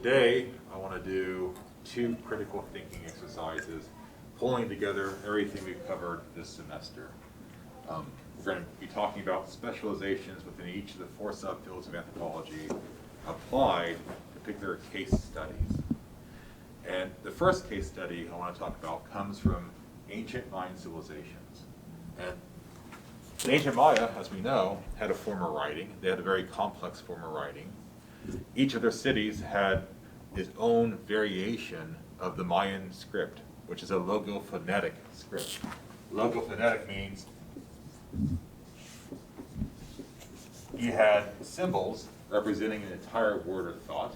today I want to do two critical thinking exercises, pulling together everything we've covered this semester. We're going to be talking about specializations within each of the four subfields of anthropology applied to particular case studies. And the first case study I want to talk about comes from ancient Mayan civilizations. And the ancient Maya, as we know, had a form of writing. They had a very complex form of writing. Each of their cities had its own variation of the Mayan script, which is a logophonetic script. Logophonetic means you had symbols representing an entire word or thought.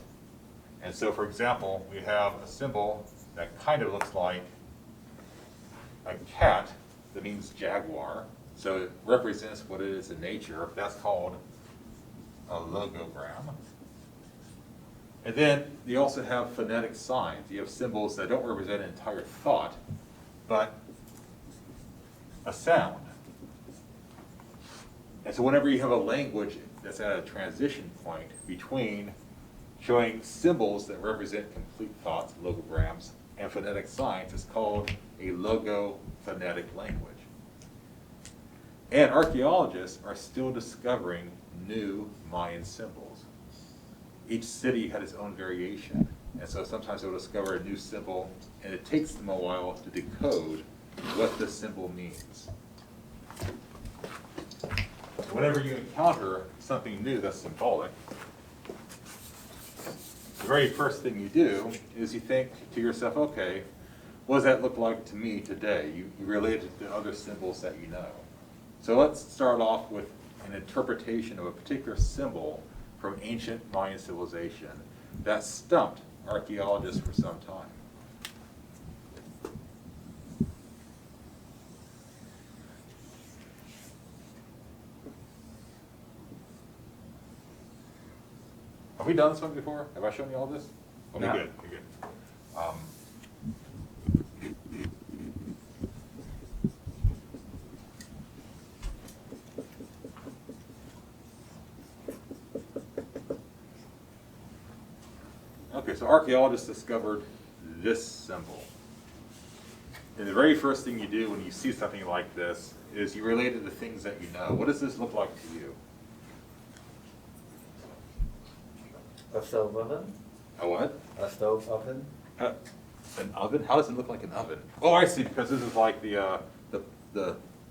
And so, for example, we have a symbol that kind of looks like a cat that means jaguar. So it represents what it is in nature. That's called a logogram. And then you also have phonetic signs. You have symbols that don't represent an entire thought, but a sound. And so whenever you have a language that's at a transition point between showing symbols that represent complete thoughts, logograms, and phonetic signs, it's called a logophonetic language. And archaeologists are still discovering new Mayan symbols. Each city had its own variation, and so sometimes they'll discover a new symbol, and it takes them a while to decode what the symbol means. Whenever you encounter something new that's symbolic, the very first thing you do is you think to yourself, okay, what does that look like to me today? You relate it to other symbols that you know. So let's start off with an interpretation of a particular symbol from ancient Mayan civilization that stumped archaeologists for some time. Have we done this one before? Have I shown you all this? Okay, good. Okay, good. Okay, so archaeologists discovered this symbol. And the very first thing you do when you see something like this is you relate it to things that you know. What does this look like to you? A stove oven? A what? A stove oven? An oven? How does it look like an oven? Oh, I see, because this is like the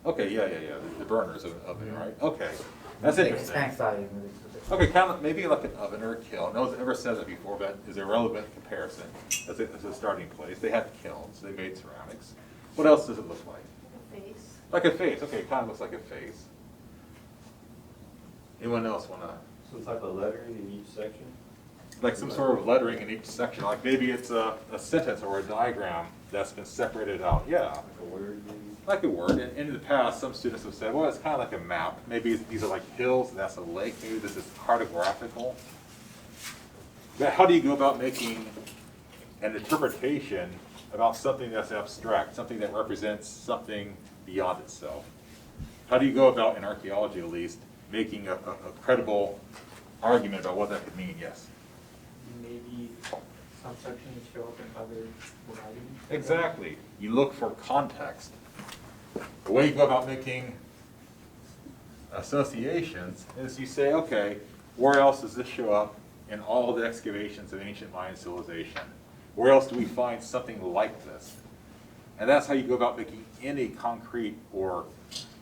okay, yeah, the burners of an oven, right? Okay, that's interesting. Okay, kind of maybe like an oven or a kiln. No one's ever said that before, but is a relevant comparison. That's a starting place. They had kilns. They made ceramics. What else does it look like? A face. Like a face. Okay, it kind of looks like a face. Anyone else want to? Some type of lettering in each section? Like some sort of lettering in each section. Like maybe it's a sentence or a diagram that's been separated out. Yeah. Like a word maybe? Like a word. And in the past, some students have said, well, it's kind of like a map. Maybe these are like hills, and that's a lake. Maybe this is cartographical. But how do you go about making an interpretation about something that's abstract, something that represents something beyond itself? How do you go about, in archaeology at least, making a credible argument about what that could mean? Yes? Maybe some sections show up in other writings. Exactly. You look for context. The way you go about making associations is you say, okay, where else does this show up in all the excavations of ancient Mayan civilization? Where else do we find something like this? And that's how you go about making any concrete or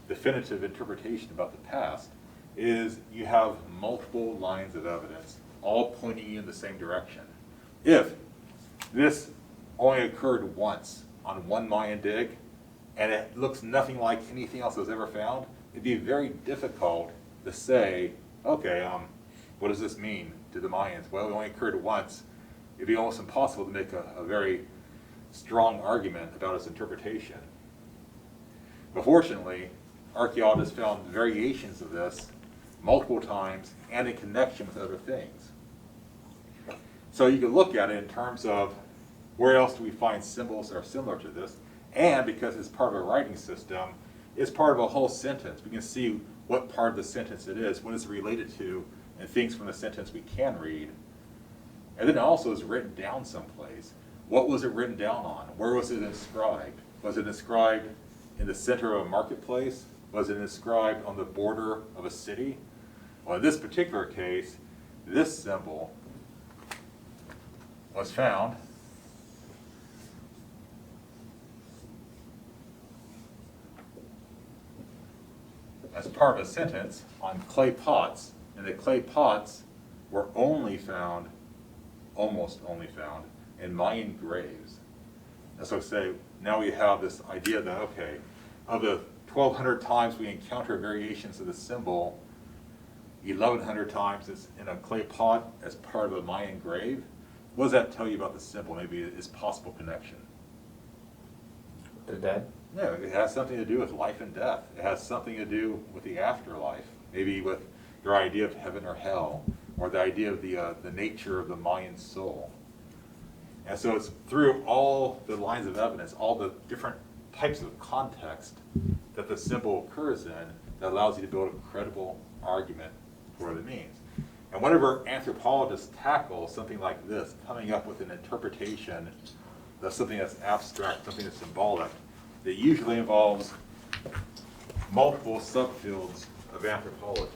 definitive interpretation about the past, is you have multiple lines of evidence all pointing you in the same direction. If this only occurred once on one Mayan dig, and it looks nothing like anything else that was ever found, it'd be very difficult to say, okay, what does this mean to the Mayans? Well, it only occurred once. It'd be almost impossible to make a very strong argument about its interpretation. But fortunately, archaeologists found variations of this multiple times and in connection with other things. So you can look at it in terms of where else do we find symbols that are similar to this, and because it's part of a writing system, it's part of a whole sentence. We can see what part of the sentence it is, what it's related to, and things from the sentence we can read. And then also is written down someplace. What was it written down on? Where was it inscribed? Was it inscribed in the center of a marketplace? Was it inscribed on the border of a city? Well, in this particular case, this symbol was found as part of a sentence on clay pots, and the clay pots were only found, almost only found, in Mayan graves. And so say, now we have this idea that, okay, of the 1,200 times we encounter variations of the symbol, 1,100 times it's in a clay pot as part of a Mayan grave. What does that tell you about the symbol? Maybe it's possible connection. The dead? No, it has something to do with life and death. It has something to do with the afterlife, maybe with your idea of heaven or hell, or the idea of the nature of the Mayan soul. And so it's through all the lines of evidence, all the different types of context that the symbol occurs in that allows you to build a credible argument for what it means. And whenever anthropologists tackle something like this, coming up with an interpretation of something that's abstract, something that's symbolic, it usually involves multiple subfields of anthropology.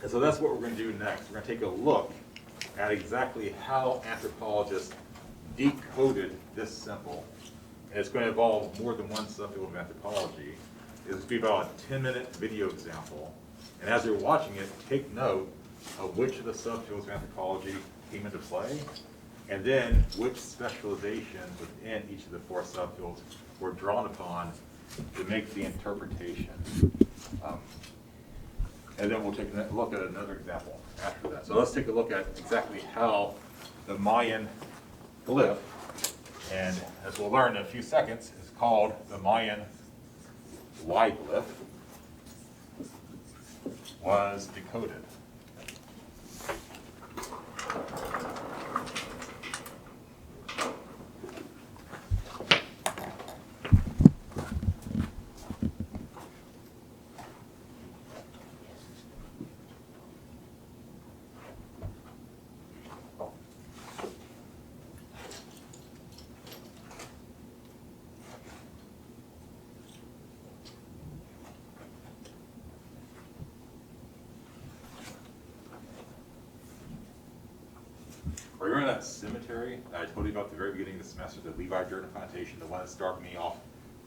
And so that's what we're going to do next. We're going to take a look at exactly how anthropologists decoded this symbol. And it's going to involve more than one subfield of anthropology. It's going to be about a 10-minute video example. And as you're watching it, take note of which of the subfields of anthropology came into play, and then which specializations within each of the 4 subfields were drawn upon to make the interpretation. And then we'll take a look at another example after that. So let's take a look at exactly how the Mayan glyph, and as we'll learn in a few seconds, is called the Mayan Y glyph, was decoded. Remember that cemetery that I told you about at the very beginning of the semester, the Levi Jordan Plantation, the one that started me off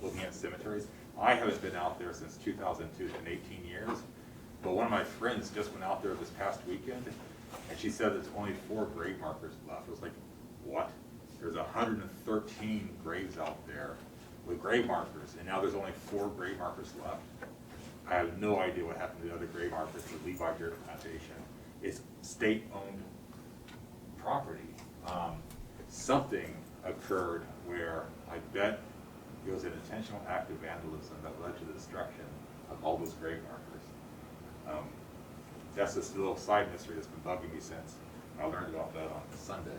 looking at cemeteries? I haven't been out there since 2002, it's been 18 years. But one of my friends just went out there this past weekend, and she said there's only 4 grave markers left. I was like, what? There's 113 graves out there with grave markers, and now there's only 4 grave markers left. I have no idea what happened to the other grave markers for Levi Jordan Plantation. It's state-owned property. Something occurred where I bet it was an intentional act of vandalism that led to the destruction of all those grave markers. That's this little side mystery that's been bugging me since I learned about that on Sunday.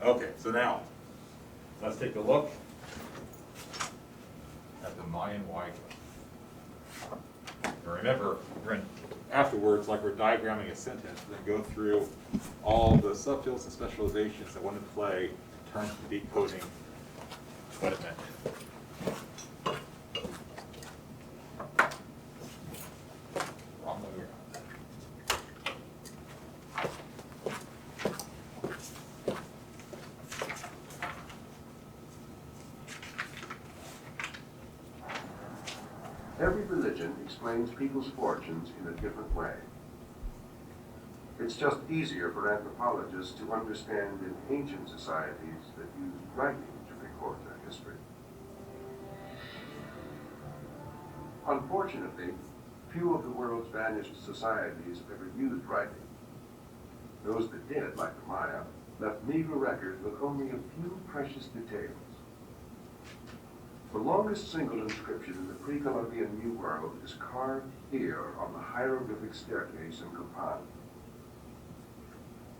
Okay, so now let's take a look at the Mayan Y glyph. And remember, we're in, afterwards, like we're diagramming a sentence, we're going to go through all the subfields and specializations that went into play in terms of decoding what it meant. Wrong way around. Every religion explains people's fortunes in a different way. It's just easier for anthropologists to understand in ancient societies that used writing to record their history. Unfortunately, few of the world's vanished societies ever used writing. Those that did, like the Maya, left meager records with only a few precious details. The longest single inscription in the pre-Columbian New World is carved here on the hieroglyphic staircase in Copan.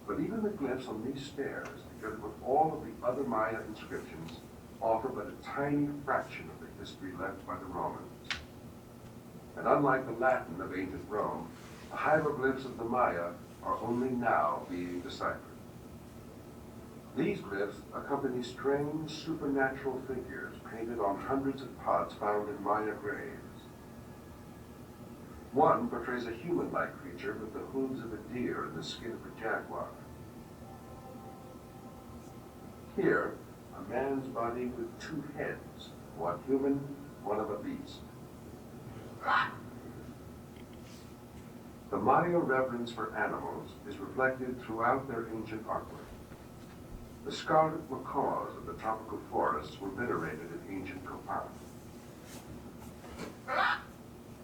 But even the glyphs on these stairs, together with all of the other Maya inscriptions, offer but a tiny fraction of the history left by the Romans. And unlike the Latin of ancient Rome, the hieroglyphs of the Maya are only now being deciphered. These glyphs accompany strange supernatural figures painted on hundreds of pots found in Maya graves. One portrays a human-like creature with the hooves of a deer and the skin of a jaguar. Here, a man's body with two heads, one human, one of a beast. The Maya reverence for animals is reflected throughout their ancient artwork. The scarlet macaws of the tropical forests were venerated in ancient Copan.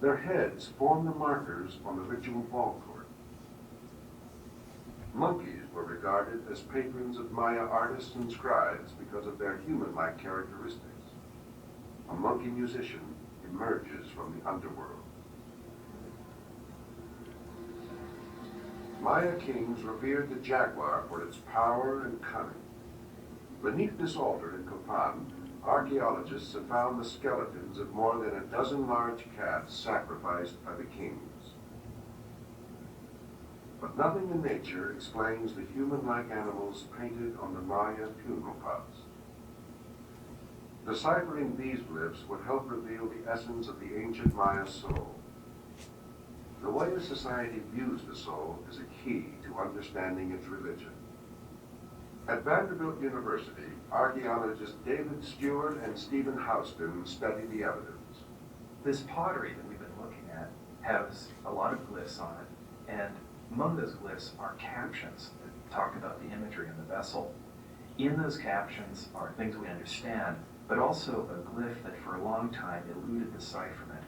Their heads form the markers on the ritual ball court. Monkeys were regarded as patrons of Maya artists and scribes because of their human-like characteristics. A monkey musician emerges from the underworld. Maya kings revered the jaguar for its power and cunning. Beneath this altar in Copan, archaeologists have found the skeletons of more than a dozen large cats sacrificed by the kings. But nothing in nature explains the human-like animals painted on the Maya funeral pots. Deciphering these glyphs would help reveal the essence of the ancient Maya soul. The way a society views the soul is a key to understanding its religion. At Vanderbilt University, archaeologists David Stewart and Stephen Houston study the evidence. This pottery that we've been looking at has a lot of glyphs on it, and among those glyphs are captions that talk about the imagery in the vessel. In those captions are things we understand, but also a glyph that for a long time eluded decipherment.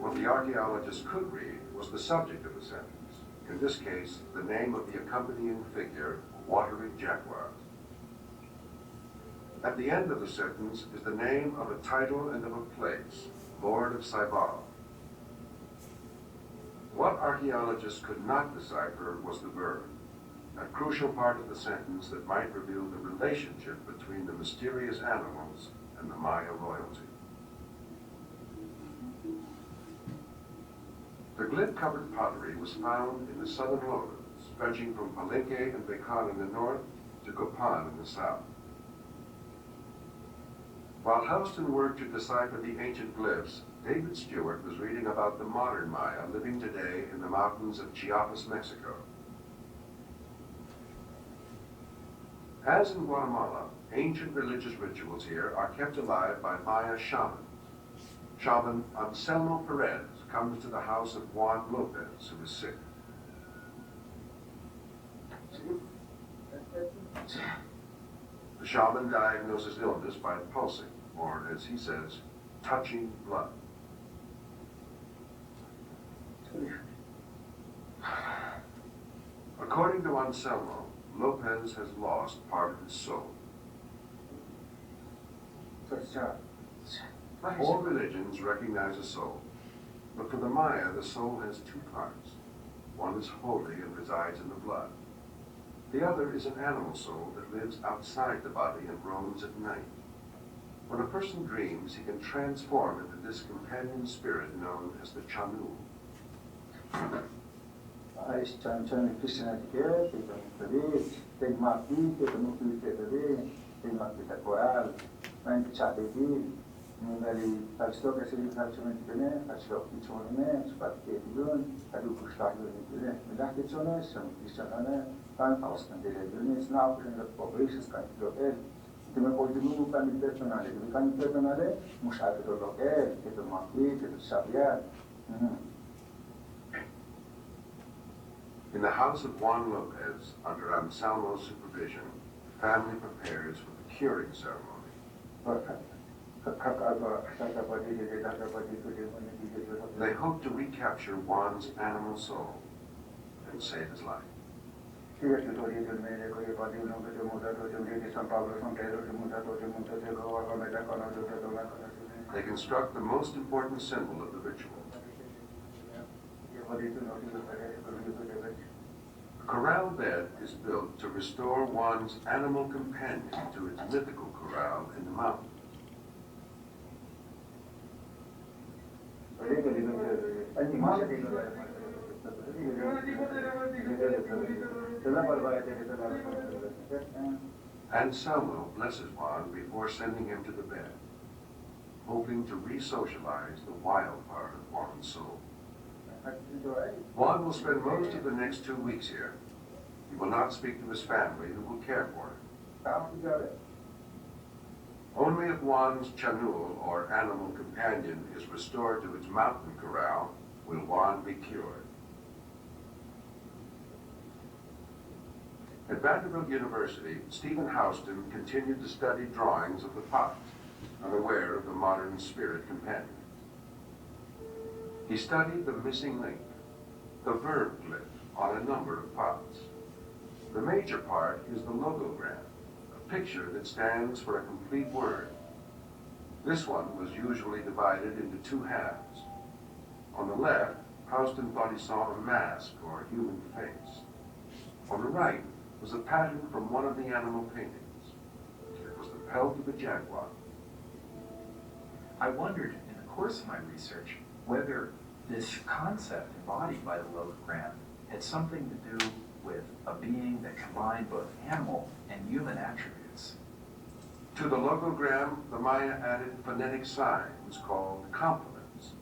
What the archaeologists could read was the subject of the sentence. In this case, the name of the accompanying figure, watery jaguar. At the end of the sentence is the name of a title and of a place, Lord of Saibal. What archaeologists could not decipher was the verb, a crucial part of the sentence that might reveal the relationship between the mysterious animals and the Maya royalty. The glyph-covered pottery was found in the southern lowlands, stretching from Palenque and Becan in the north to Copan in the south. While Houston worked to decipher the ancient glyphs, David Stewart was reading about the modern Maya living today in the mountains of Chiapas, Mexico. As in Guatemala, ancient religious rituals here are kept alive by Maya shamans. Shaman Anselmo Perez comes to the house of Juan Lopez, who is sick. The shaman diagnoses illness by pulsing, or as he says, touching blood. According to Anselmo, Lopez has lost part of his soul. All religions recognize a soul, but for the Maya, the soul has two parts. One is holy and resides in the blood. The other is an animal soul that lives outside the body and roams at night. When a person dreams, he can transform into this companion spirit known as the Chanu. In the house of Juan Lopez, under Anselmo's supervision, the family prepares for the curing ceremony. They hope to recapture Juan's animal soul and save his life. They construct the most important symbol of the ritual. A corral bed is built to restore Juan's animal companion to its mythical corral in the mountains. Anselmo blesses Juan before sending him to the bed, hoping to re-socialize the wild part of Juan's soul. Juan will spend most of the next 2 weeks here. He will not speak to his family, who will care for him. Only if Juan's chanul, or animal companion, is restored to its mountain corral, will Juan be cured. At Vanderbilt University, Stephen Houston continued to study drawings of the pots, unaware of the modern spirit companion. He studied the missing link, the verb glyph on a number of pots. The major part is the logogram, a picture that stands for a complete word. This one was usually divided into 2 halves. On the left, Houston thought he saw a mask or a human face. On the right was a pattern from one of the animal paintings. It was the pelt of a jaguar. I wondered in the course of my research whether this concept embodied by the logogram had something to do with a being that combined both animal and human attributes. To the logogram, the Maya added phonetic signs called complements.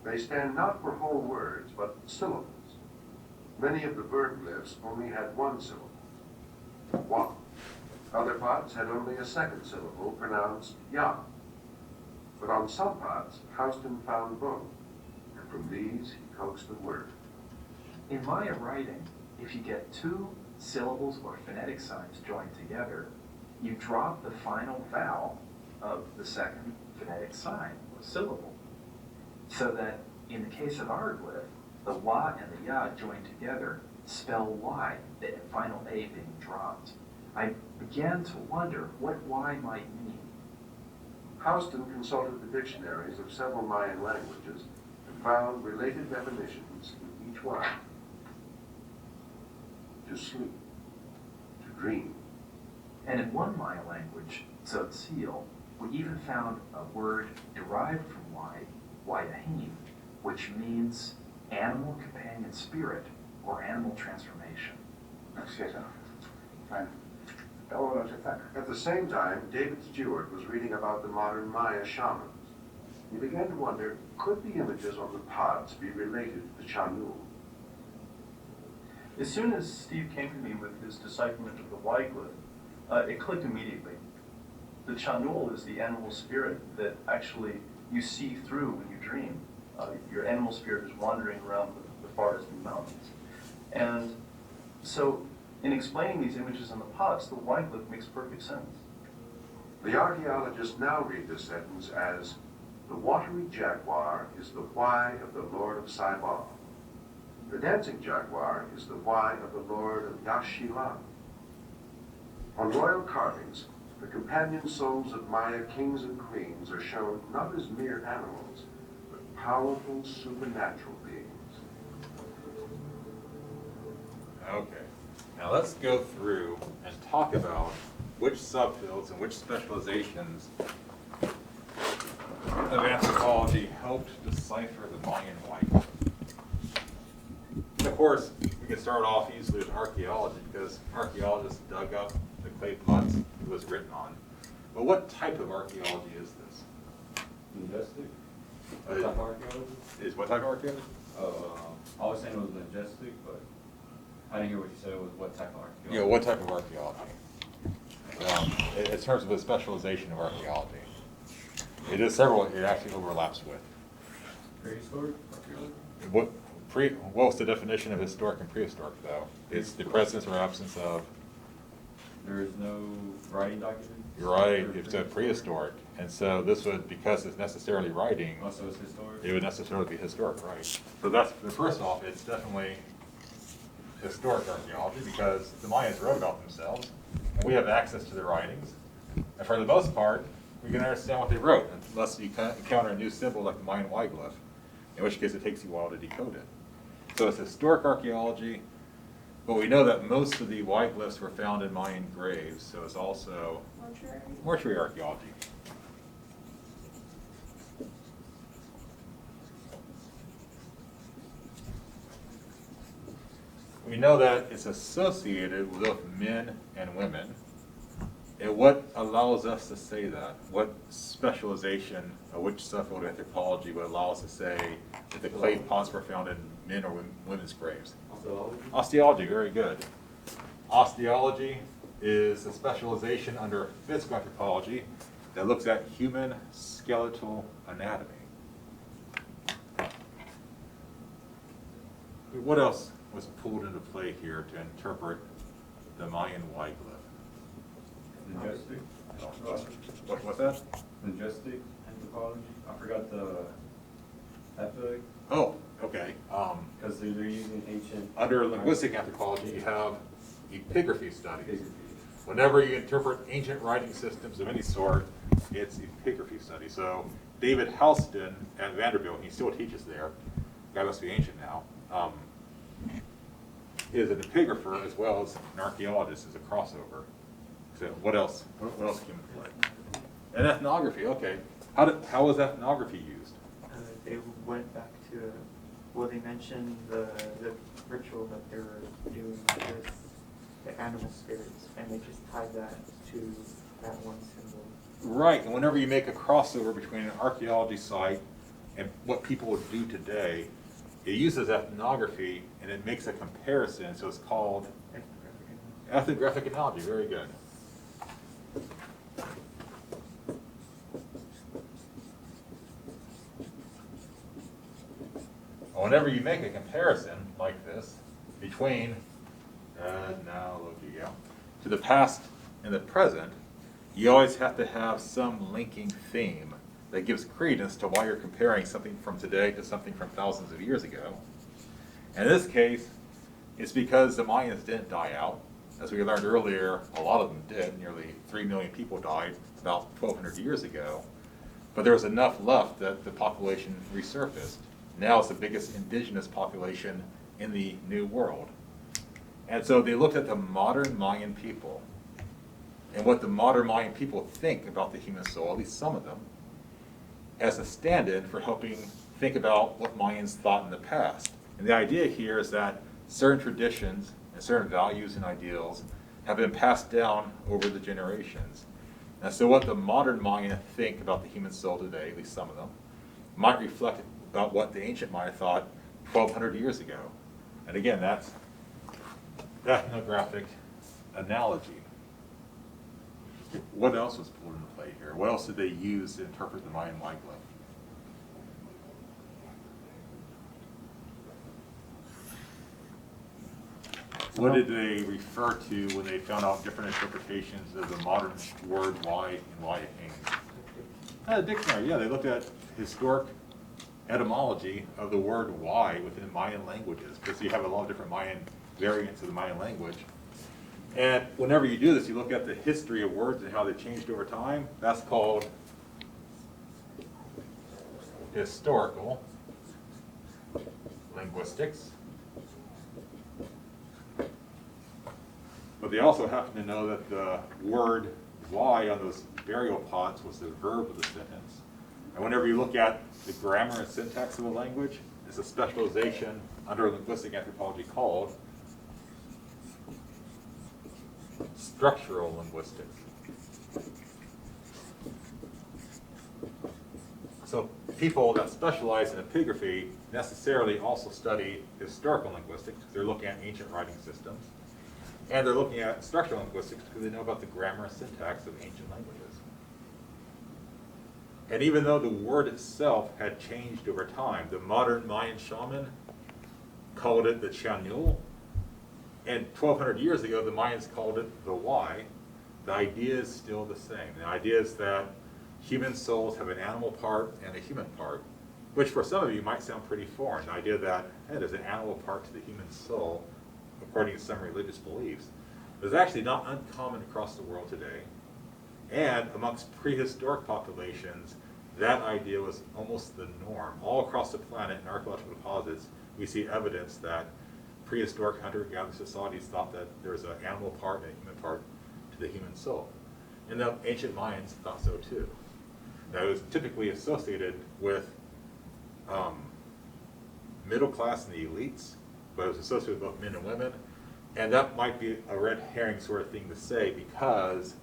They stand not for whole words, but syllables. Many of the verb glyphs only had 1 syllable. One. Other pots had only a 2nd syllable pronounced ya. But on some pots, Houston found both, and from these he coaxed the word. In Maya writing, if you get 2 syllables or phonetic signs joined together, you drop the final vowel of the 2nd phonetic sign or syllable. So that in the case of our glyph, the wa and the ya joined together spell y, the final a being dropped. I began to wonder what y might mean. Houston consulted the dictionaries of several Mayan languages and found related definitions in each one. To sleep, to dream. And in one Maya language, Tzotzil, we even found a word derived from y, Wayahim, which means animal companion spirit or animal transformation. At the same time, David Stewart was reading about the modern Maya shamans. He began to wonder, could the images on the pots be related to the chanul? As soon as Steve came to me with his decipherment of the Y glyph, it clicked immediately. The chanul is the animal spirit that actually you see through when you dream. Your animal spirit is wandering around the forest and mountains. And so, in explaining these images on the pots, the Y glyph makes perfect sense. The archaeologists now read this sentence as, the watery jaguar is the Y of the Lord of Saibal. The dancing jaguar is the Y of the Lord of Yashilan. On royal carvings, the companion souls of Maya kings and queens are shown not as mere animals, but powerful supernatural beings. Okay, now let's go through and talk about which subfields and which specializations of anthropology helped decipher the Mayan white. Of course, we can start off easily with archaeology because archaeologists dug up the clay pots it was written on. But what type of archaeology is this? Majestic? What type of archaeology? Is what type of archaeology? I was saying it was majestic, but I didn't hear what you said. It was what type of archaeology? Yeah, what type of archaeology? In terms of the specialization of archaeology. It is several it actually overlaps with. Prehistoric archaeology? What's the definition of historic and prehistoric, though? It's the presence or absence of. There is no writing document? You're right, it's a prehistoric. And so this would, because it's necessarily writing, Also it's historic? it would necessarily be historic, right? So that's, first off, it's definitely historic archaeology because the Mayans wrote about themselves, and we have access to their writings. And for the most part, we can understand what they wrote, unless you encounter a new symbol like the Mayan Y glyph, in which case it takes you a while to decode it. So it's historic archaeology, but we know that most of the Y glyphs were found in Mayan graves, so it's also mortuary archaeology. we know that it's associated with both men and women. And what allows us to say that? What specialization of which subfield of anthropology would allow us to say that the clay pots were found in men or women's graves? Osteology, very good. Osteology is a specialization under physical anthropology that looks at human skeletal anatomy. What else was pulled into play here to interpret the Mayan Y glyph? Majestic. What's that? Majestic anthropology. I forgot the epic, Oh, okay. because they're using ancient. Under linguistic anthropology, you have epigraphy studies. Epigraphy. Whenever you interpret ancient writing systems of any sort, it's epigraphy study. So David Houston at Vanderbilt, he still teaches there, guy must be ancient now, is an epigrapher as well as an archaeologist, is a crossover. So what else? What else came into play? And ethnography, okay. How was ethnography used? They went back to, well, they mentioned the ritual that they were doing with the animal spirits, and they just tied that to that one symbol. Right, and whenever you make a crossover between an archaeology site and what people would do today, it uses ethnography and it makes a comparison, so it's called ethnographic analogy. Very good. Whenever you make a comparison like this between to the past and the present, you always have to have some linking theme that gives credence to why you're comparing something from today to something from thousands of years ago. And in this case, it's because the Mayans didn't die out. As we learned earlier, a lot of them did. Nearly 3 million people died about 1,200 years ago. But there was enough left that the population resurfaced. Now it's the biggest indigenous population in the New World. And so they looked at the modern Mayan people and what the modern Mayan people think about the human soul, at least some of them, as a stand-in for helping think about what Mayans thought in the past. And the idea here is that certain traditions and certain values and ideals have been passed down over the generations. And so what the modern Mayan think about the human soul today, at least some of them, might reflect about what the ancient Maya thought 1,200 years ago. And again, that's ethnographic analogy. What else was pulled into play here? What else did they use to interpret the Mayan Y glyph? What did they refer to when they found out different interpretations of the modern word Y and why it came? Dictionary, yeah, they looked at historic etymology of the word Y within Mayan languages, because you have a lot of different Mayan variants of the Mayan language. And whenever you do this, you look at the history of words and how they changed over time. That's called historical linguistics. But they also happen to know that the word Y on those burial pots was the verb of the sentence. And whenever you look at the grammar and syntax of a language, it's a specialization under linguistic anthropology called structural linguistics. So people that specialize in epigraphy necessarily also study historical linguistics because they're looking at ancient writing systems. And they're looking at structural linguistics because they know about the grammar and syntax of ancient languages. And even though the word itself had changed over time, the modern Mayan shaman called it the Chanul, and 1,200 years ago, the Mayans called it the Y. The idea is still the same. The idea is that human souls have an animal part and a human part, which for some of you might sound pretty foreign. The idea that, hey, there's an animal part to the human soul, according to some religious beliefs, is actually not uncommon across the world today. And amongst prehistoric populations, that idea was almost the norm. All across the planet in archaeological deposits, we see evidence that prehistoric hunter-gatherer societies thought that there was an animal part and a human part to the human soul. And the ancient Mayans thought so too. Now, it was typically associated with middle class and the elites, but it was associated with both men and women. And that might be a red herring sort of thing to say, because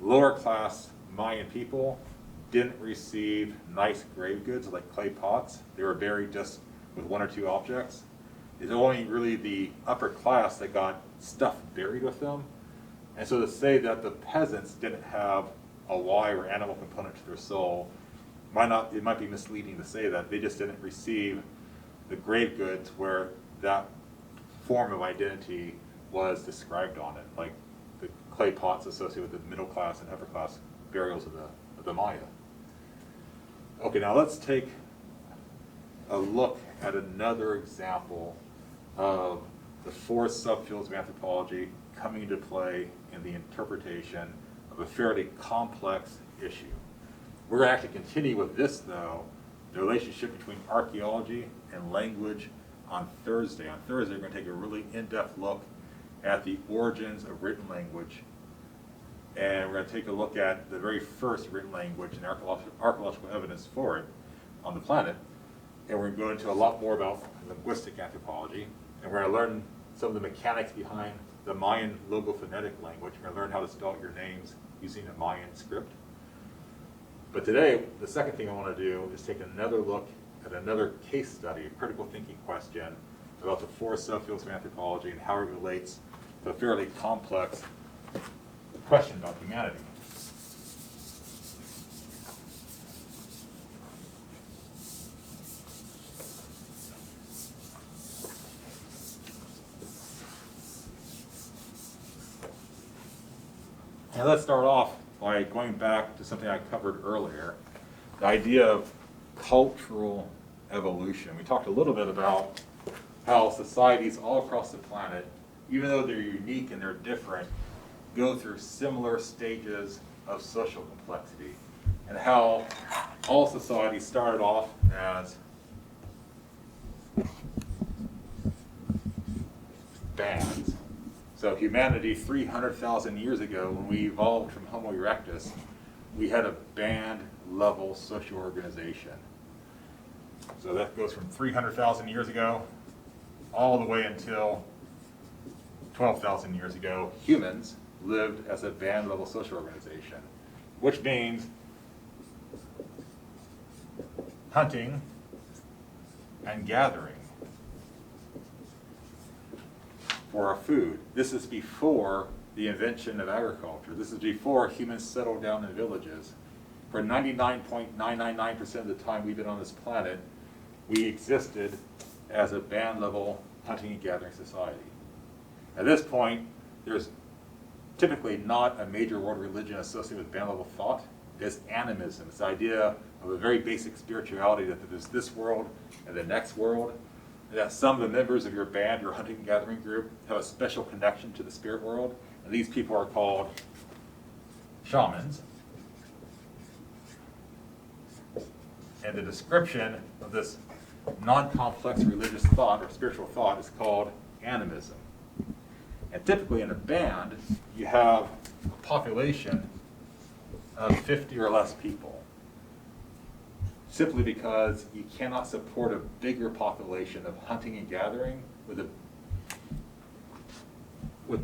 lower class Mayan people didn't receive nice grave goods like clay pots. They were buried just with one or two objects. It's only really the upper class that got stuff buried with them. And so to say that the peasants didn't have a Y or animal component to their soul, it might be misleading to say that. They just didn't receive the grave goods where that form of identity was described on it, like the clay pots associated with the middle class and upper class burials of the Maya. Okay, now let's take a look at another example of the four subfields of anthropology coming into play in the interpretation of a fairly complex issue. We're going to actually continue with this, though, the relationship between archaeology and language on Thursday. On Thursday, we're going to take a really in-depth look at the origins of written language, and we're going to take a look at the very first written language and archaeological evidence for it on the planet. And we're going to go into a lot more about linguistic anthropology, and we're going to learn some of the mechanics behind the Mayan logophonetic language. We're going to learn how to spell your names using a Mayan script. But today, the second thing I want to do is take another look at another case study, a critical thinking question about the four subfields of anthropology and how it relates to a fairly complex question about humanity. And let's start off by going back to something I covered earlier, the idea of cultural evolution. We talked a little bit about how societies all across the planet, even though they're unique and they're different, go through similar stages of social complexity, and how all societies started off as bands. So humanity 300,000 years ago, when we evolved from Homo erectus, we had a band level social organization. So that goes from 300,000 years ago all the way until 12,000 years ago. Humans lived as a band level social organization, which means hunting and gathering for our food. This is before the invention of agriculture. This is before humans settled down in villages. For 99.999% of the time we've been on this planet, we existed as a band level hunting and gathering society. At this point, there's typically not a major world religion associated with band level thought. It's animism. It's the idea of a very basic spirituality, that there's this world and the next world, and that some of the members of your band, your hunting and gathering group, have a special connection to the spirit world, and these people are called shamans. And the description of this non-complex religious thought or spiritual thought is called animism. And typically in a band, you have a population of 50 or less people, simply because you cannot support a bigger population of hunting and gathering with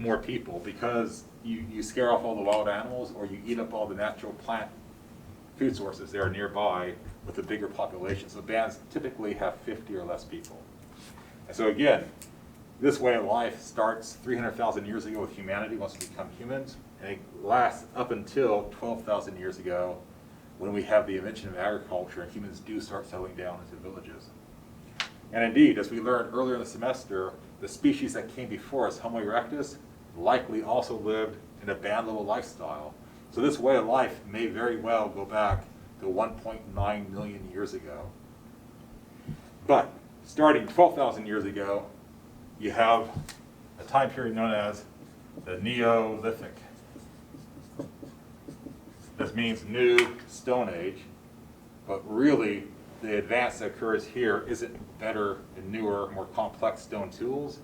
more people, because you scare off all the wild animals, or you eat up all the natural plant food sources that are nearby with a bigger population. So bands typically have 50 or less people. And so again, this way of life starts 300,000 years ago with humanity once we become humans, and it lasts up until 12,000 years ago when we have the invention of agriculture and humans do start settling down into villages. And indeed, as we learned earlier in the semester, the species that came before us, Homo erectus, likely also lived in a band level lifestyle. So this way of life may very well go back to 1.9 million years ago. But starting 12,000 years ago, you have a time period known as the Neolithic. This means new Stone Age, but really the advance that occurs here isn't better and newer, more complex stone tools.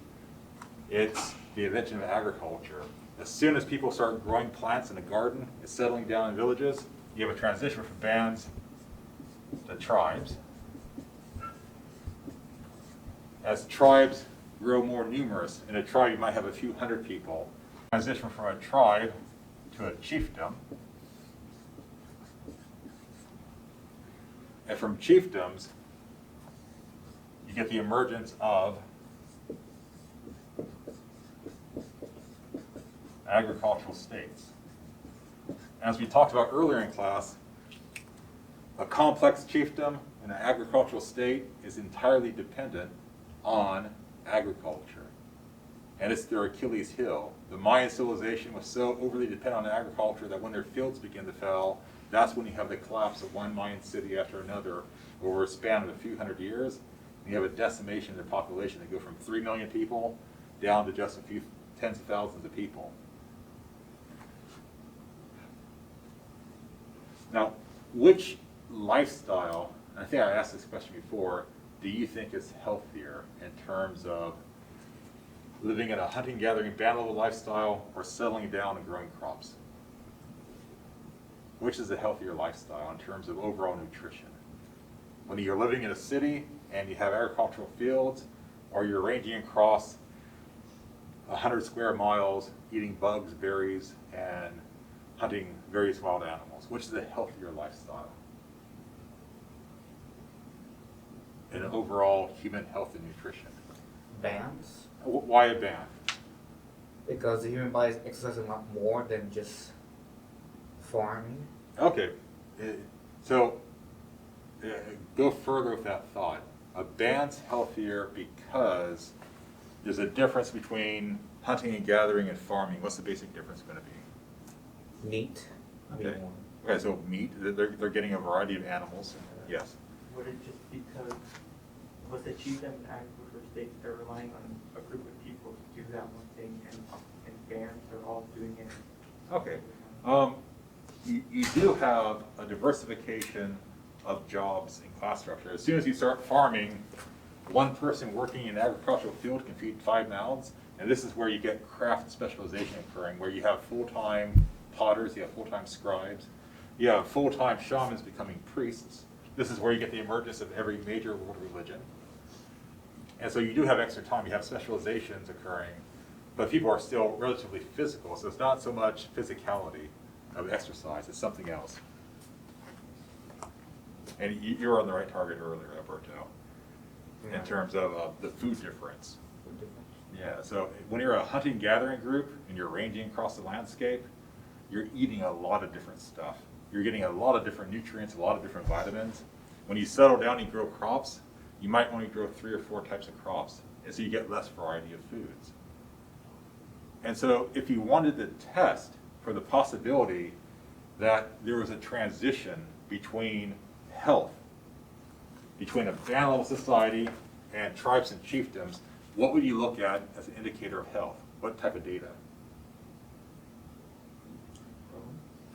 It's the invention of agriculture. As soon as people start growing plants in a garden and settling down in villages, you have a transition from bands to tribes. As tribes grow more numerous. In a tribe, you might have a few hundred people. Transition from a tribe to a chiefdom. And from chiefdoms, you get the emergence of agricultural states. As we talked about earlier in class, a complex chiefdom and an agricultural state is entirely dependent on agriculture. And it's their Achilles heel. The Mayan civilization was so overly dependent on agriculture that when their fields begin to fail, that's when you have the collapse of one Mayan city after another over a span of a few hundred years. And you have a decimation of their population that go from 3 million people down to just a few tens of thousands of people. Now, which lifestyle, and I think I asked this question before, do you think is healthier in terms of living in a hunting-gathering band-level lifestyle or settling down and growing crops? Which is a healthier lifestyle in terms of overall nutrition? When you're living in a city and you have agricultural fields, or you're ranging across 100 square miles, eating bugs, berries, and hunting various wild animals, which is a healthier lifestyle in overall human health and nutrition? Bands? Why a band? Because the human body is exercising a lot more than just farming. Okay, so go further with that thought. A band's healthier because there's a difference between hunting and gathering and farming. What's the basic difference going to be? Meat. Okay. Okay, so meat, they're getting a variety of animals. Yes. Would it just because with the chiefdom and agricultural states, they're relying on a group of people to do that one thing, and bands are all doing it? Okay. You do have a diversification of jobs in class structure. As soon as you start farming, one person working in an agricultural field can feed 5 mouths, and this is where you get craft specialization occurring, where you have full-time potters, you have full-time scribes, you have full-time shamans becoming priests. This is where you get the emergence of every major world religion. And so you do have extra time, you have specializations occurring, but people are still relatively physical, so it's not so much physicality of exercise, it's something else. And you were on the right target earlier, Alberto, in terms of the food difference. Yeah, so when you're a hunting gathering group and you're ranging across the landscape, you're eating a lot of different stuff. You're getting a lot of different nutrients, a lot of different vitamins. When you settle down and grow crops, you might only grow 3 or 4 types of crops, and so you get less variety of foods. And so if you wanted to test for the possibility that there was a transition between health, between a band-level society and tribes and chiefdoms, what would you look at as an indicator of health? What type of data?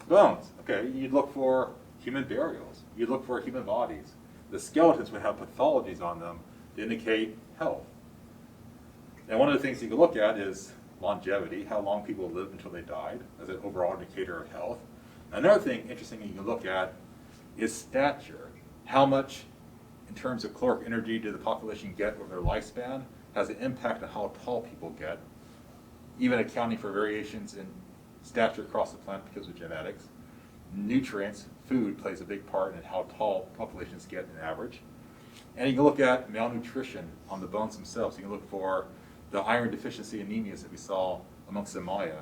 Bones. Okay, you'd look for human burials. You'd look for human bodies. The skeletons would have pathologies on them to indicate health. And one of the things you can look at is longevity, how long people lived until they died, as an overall indicator of health. Another thing interesting you can look at is stature. How much, in terms of caloric energy, did the population get over their lifespan? Has an impact on how tall people get, even accounting for variations in stature across the planet because of genetics. Nutrients, food plays a big part in how tall populations get in average. And you can look at malnutrition on the bones themselves. You can look for the iron deficiency anemias that we saw amongst the Maya.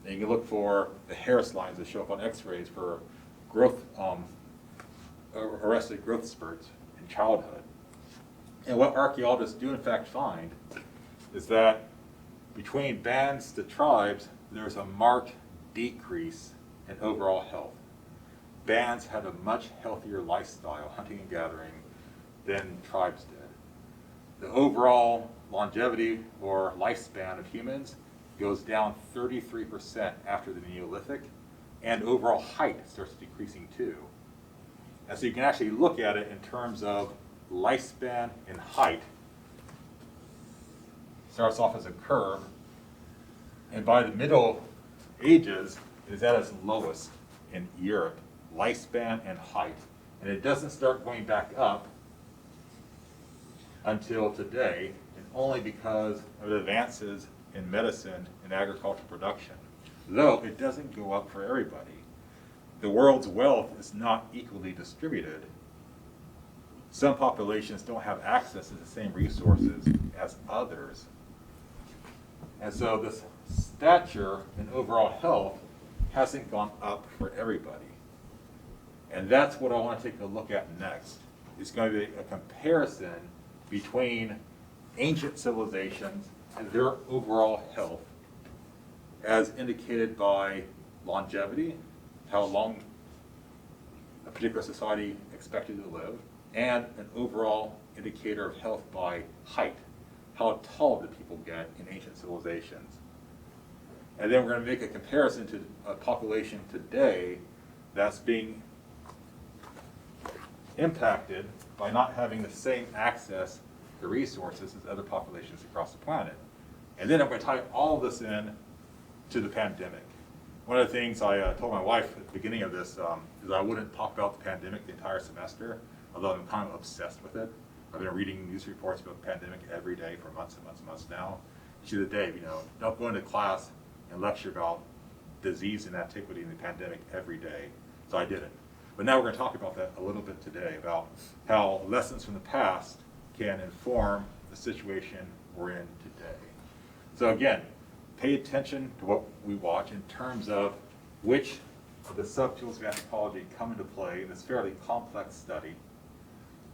And you can look for the Harris lines that show up on x-rays for growth, arrested growth spurts in childhood. And what archaeologists do in fact find is that between bands to tribes, there's a marked decrease in overall health. Bands had a much healthier lifestyle, hunting and gathering, than tribes did. The overall longevity or lifespan of humans goes down 33% after the Neolithic, and overall height starts decreasing too. And so you can actually look at it in terms of lifespan and height. Starts off as a curve, and by the Middle Ages, it is at its lowest in Europe, lifespan and height. And it doesn't start going back up until today in only because of the advances in medicine and agricultural production, though it doesn't go up for everybody. The world's wealth is not equally distributed. Some populations don't have access to the same resources as others. And so this stature and overall health hasn't gone up for everybody. And that's what I want to take a look at next. It's going to be a comparison between ancient civilizations and their overall health as indicated by longevity, how long a particular society expected to live, and an overall indicator of health by height. How tall did people get in ancient civilizations? And then we're going to make a comparison to a population today that's being impacted by not having the same access to resources as other populations across the planet. And then I'm going to tie all of this in to the pandemic. One of the things I told my wife at the beginning of this is I wouldn't talk about the pandemic the entire semester, although I'm kind of obsessed with it. I've been reading news reports about the pandemic every day for months and months and months now. She said, Dave, don't go into class and lecture about disease and antiquity in the pandemic every day. So I didn't. But now we're going to talk about that a little bit today, about how lessons from the past can inform the situation we're in today. So again, pay attention to what we watch in terms of which of the subtools of anthropology come into play in this fairly complex study,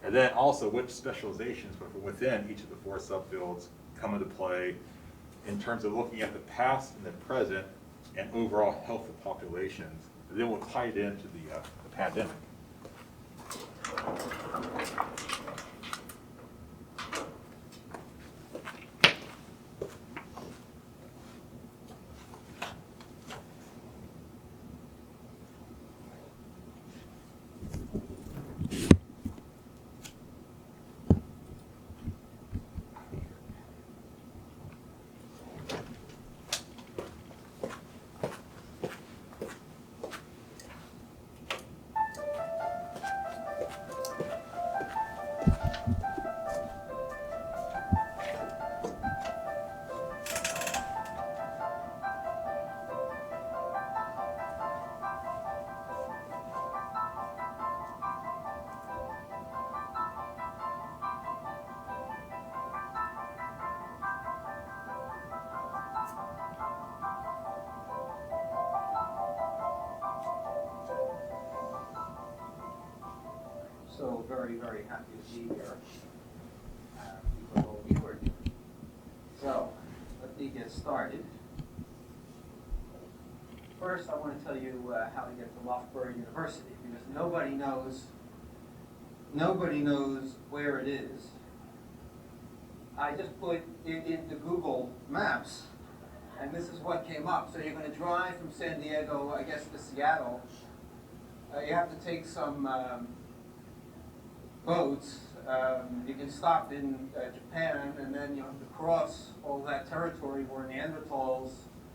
and then also which specializations within each of the four subfields come into play in terms of looking at the past and the present and overall health of populations. And then we'll tie it into the pandemic. So very, very happy to be here with all you are doing. So let me get started. First, I want to tell you how to get to Loughborough University, because nobody knows where it is. I just put it into Google Maps, and this is what came up. So you're going to drive from San Diego, I guess, to Seattle. You have to take some boats. You can stop in Japan, and then you have to cross all that territory where Neanderthals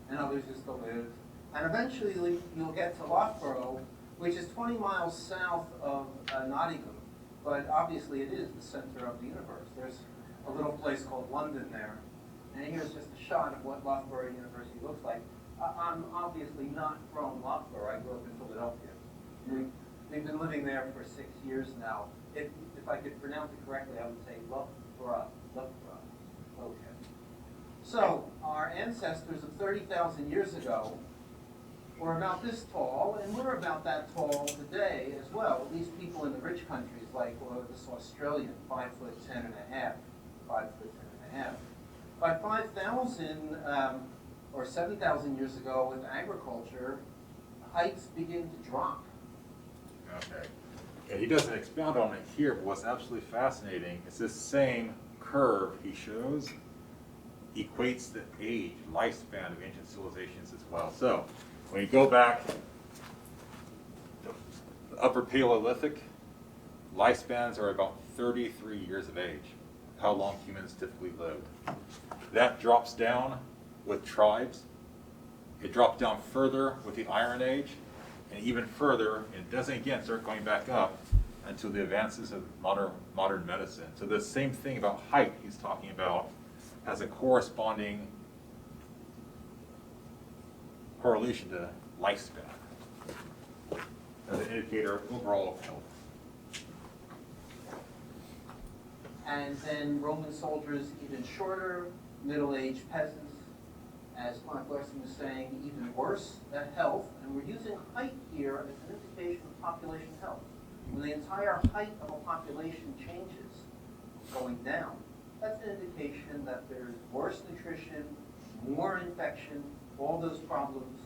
and others used to live. And eventually you'll get to Loughborough, which is 20 miles south of Nottingham. But obviously it is the center of the universe. There's a little place called London there. And here's just a shot of what Loughborough University looks like. I'm obviously not from Loughborough. I grew up in Philadelphia. We've been living there for 6 years now. If I could pronounce it correctly, I would say Loughborough. Okay. So our ancestors of 30,000 years ago were about this tall, and we're about that tall today as well. At least people in the rich countries, like this Australian, 5'10" and a half, 5'10" and a half. By 5,000 or 7,000 years ago, with agriculture, heights begin to drop. Okay. And he doesn't expound on it here, but what's absolutely fascinating is this same curve he shows equates the age, lifespan of ancient civilizations as well. So when you go back, the Upper Paleolithic, lifespans are about 33 years of age, how long humans typically lived. That drops down with tribes. It drops down further with the Iron Age, and even further, and doesn't again start going back up until the advances of modern medicine. So the same thing about height he's talking about has a corresponding correlation to lifespan as an indicator of overall health. And then Roman soldiers even shorter, middle-aged peasants, as Mark Larson was saying, even worse health. And we're using height here as an indication of population health. When the entire height of a population changes, going down, that's an indication that there's worse nutrition, more infection, all those problems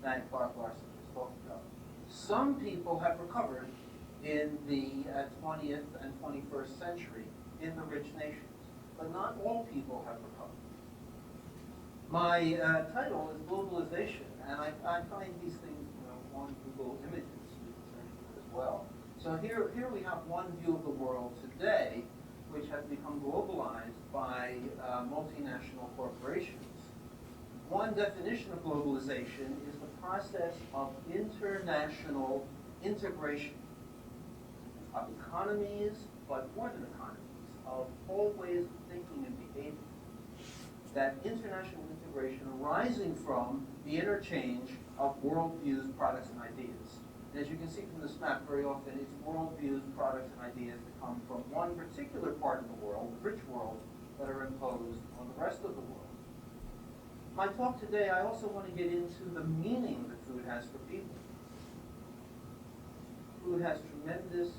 that Clark Larson just talked about. Some people have recovered in the 20th and 21st century in the rich nations, but not all people have recovered. My title is Globalization, and I find these things on Google Images as well. So here we have one view of the world today, which has become globalized by multinational corporations. One definition of globalization is the process of international integration of economies, but more than economies, of whole ways of thinking and behaving. That international integration arising from the interchange of worldviews, products, and ideas. And as you can see from this map, very often it's worldviews, products, and ideas that come from one particular part of the world, the rich world, that are imposed on the rest of the world. My talk today, I also want to get into the meaning that food has for people. Food has tremendous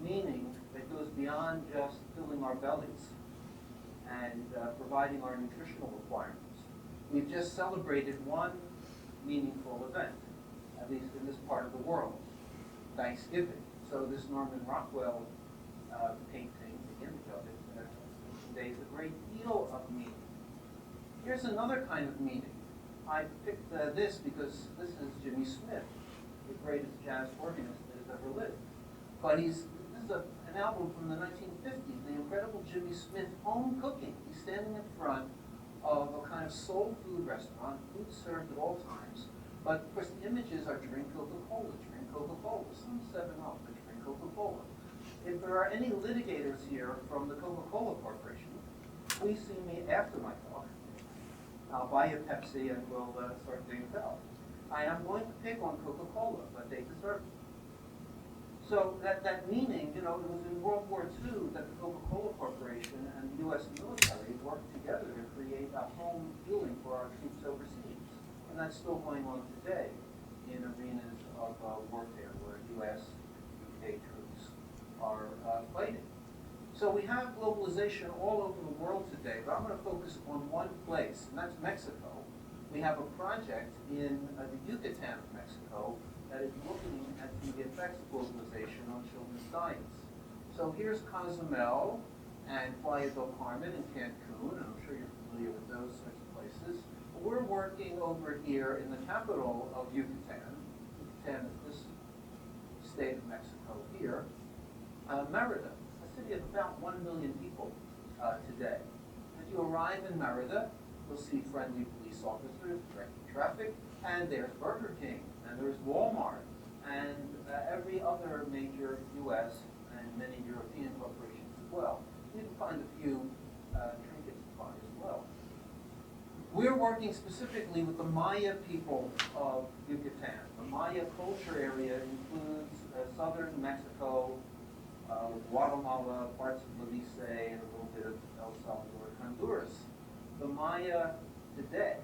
meaning that goes beyond just filling our bellies and providing our nutritional requirements. We've just celebrated one meaningful event, at least in this part of the world, Thanksgiving. So this Norman Rockwell painting, the image of it, conveys a great deal of meaning. Here's another kind of meaning. I picked this because this is Jimmy Smith, the greatest jazz organist that has ever lived. But this is an album from the 1950s, the incredible Jimmy Smith home cooking. He's standing in front of a kind of soul food restaurant, food served at all times. But of course the images are drink Coca-Cola, drink Coca-Cola, some 7-Up, but drink Coca-Cola. If there are any litigators here from the Coca-Cola Corporation, please see me after my talk. I'll buy you Pepsi and we'll sort things out. I am going to pick on Coca-Cola, but they deserve it. So that meaning, it was in World War II that the Coca-Cola Corporation and the U.S. military worked together to create a home fueling for our troops overseas. And that's still going on today in arenas of warfare where U.S. and UK troops are fighting. So we have globalization all over the world today, but I'm going to focus on one place, and that's Mexico. We have a project in the Yucatan of Mexico that is looking at the effects of globalization on children's diets. So here's Cozumel and Playa del Carmen in Cancun, and I'm sure you're familiar with those sorts of places. We're working over here in the capital of Yucatan. Yucatan is this state of Mexico here. Merida, a city of about 1 million people today. As you arrive in Merida, you'll see friendly police officers directing traffic, and there's Burger King, and there's Walmart, and every other major U.S. and many European corporations as well. You can find a few trinkets to buy as well. We're working specifically with the Maya people of Yucatan. The Maya culture area includes southern Mexico, Guatemala, parts of Belize, and a little bit of El Salvador, Honduras. The Maya today,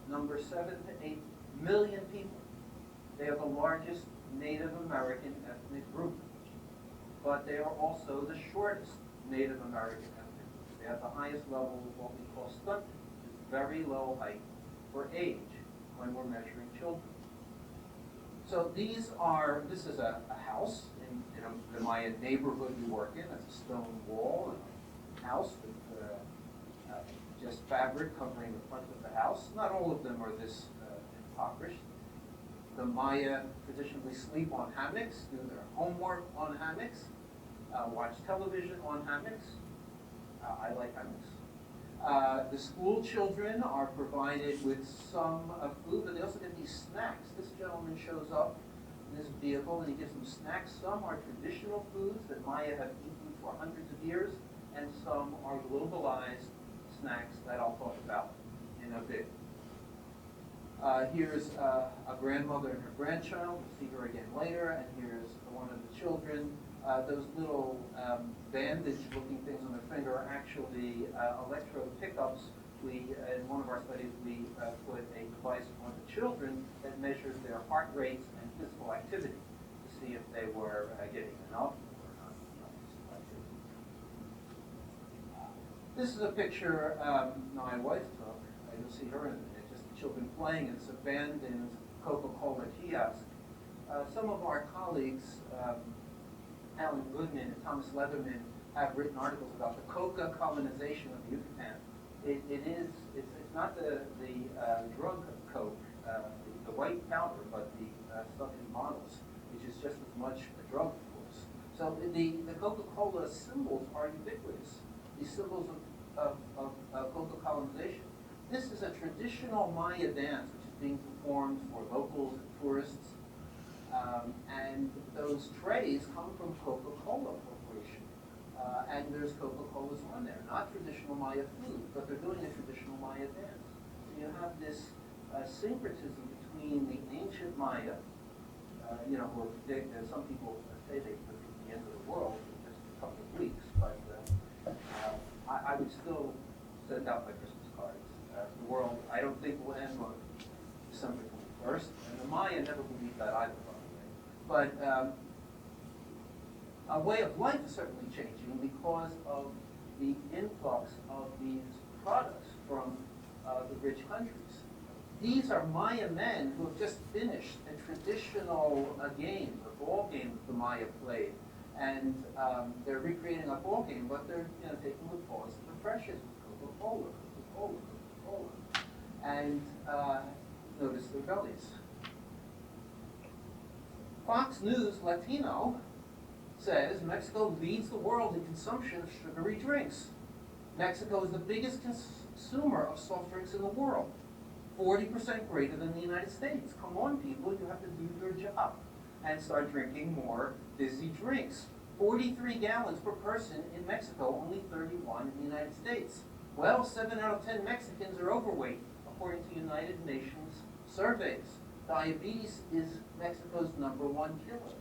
number 7 to 8 million people. They are the largest Native American ethnic group, but they are also the shortest Native American ethnic group. They have the highest level of what we call stunted, which is very low height for age when we're measuring children. So this is a house in the Maya neighborhood we work in. That's a stone wall and a house with just fabric covering the front of the house. Not all of them are this impoverished. The Maya traditionally sleep on hammocks, do their homework on hammocks, watch television on hammocks. I like hammocks. The school children are provided with some food, but they also get these snacks. This gentleman shows up in this vehicle and he gives them snacks. Some are traditional foods that Maya have eaten for hundreds of years, and some are globalized snacks that I'll talk about in a bit. Here's a grandmother and her grandchild. We'll see her again later. And here's one of the children. Those little bandage-looking things on their finger are actually electrode pickups. In one of our studies, we put a device on the children that measures their heart rates and physical activity to see if they were getting enough or not enough physical activity. This is a picture my wife took. You'll see her in a minute. Just the children playing. It's abandoned Coca-Cola kiosk. Some of our colleagues, Alan Goodman and Thomas Leatherman, have written articles about the coca colonization of Yucatan. It's not the drug coke, the white powder, but the stuff in bottles, which is just as much a drug, of course. So the Coca-Cola symbols are ubiquitous. These symbols of coca colonization. This is a traditional Maya dance, which is being performed for locals and tourists. And those trays come from Coca-Cola Corporation. And there's Coca-Colas on there. Not traditional Maya food, but they're doing a traditional Maya dance. So you have this syncretism between the ancient Maya, who predict, some people say they predict the end of the world in just a couple of weeks, but I would still send out my Christmas cards. The world, I don't think, will end on December 21st, and the Maya never believed that either, by the way. But a way of life is certainly changing because of the influx of these products from the rich countries. These are Maya men who have just finished a traditional game, a ball game that the Maya played. And they're recreating a ball game, but they're taking the pause of the precious with Coca-Cola, Coca-Cola, Coca-Cola. And notice their bellies. Fox News Latino says Mexico leads the world in consumption of sugary drinks. Mexico is the biggest consumer of soft drinks in the world, 40% greater than the United States. Come on, people, you have to do your job and start drinking more fizzy drinks. 43 gallons per person in Mexico, only 31 in the United States. Well, 7 out of 10 Mexicans are overweight, according to United Nations surveys. Diabetes is Mexico's #1 killer,